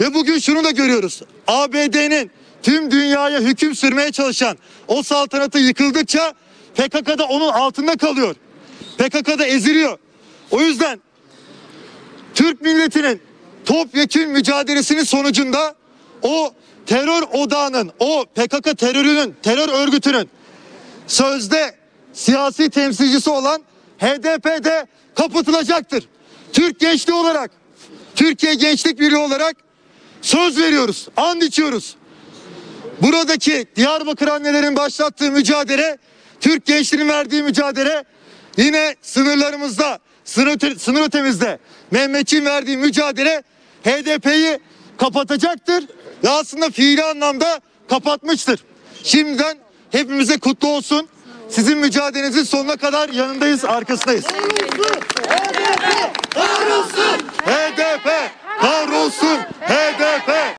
Ve bugün şunu da görüyoruz. ABD'nin tüm dünyaya hüküm sürmeye çalışan o saltanatı yıkıldıkça PKK'da onun altında kalıyor. PKK'da eziliyor. O yüzden Türk milletinin topyekün mücadelesinin sonucunda o terör odağının, o PKK terörünün, terör örgütünün sözde siyasi temsilcisi olan HDP'de kapatılacaktır. Türk gençliği olarak, Türkiye Gençlik Birliği olarak söz veriyoruz, and içiyoruz. Buradaki Diyarbakır annelerin başlattığı mücadele, Türk gençliğinin verdiği mücadele, yine sınırlarımızda, sınır ötemizde Mehmetçiğin verdiği mücadele HDP'yi kapatacaktır ve aslında fiili anlamda kapatmıştır. Şimdiden hepimize kutlu olsun. Sizin mücadelenizin sonuna kadar yanındayız, arkasındayız. HDP kahrolsun! HDP kahrolsun! HDP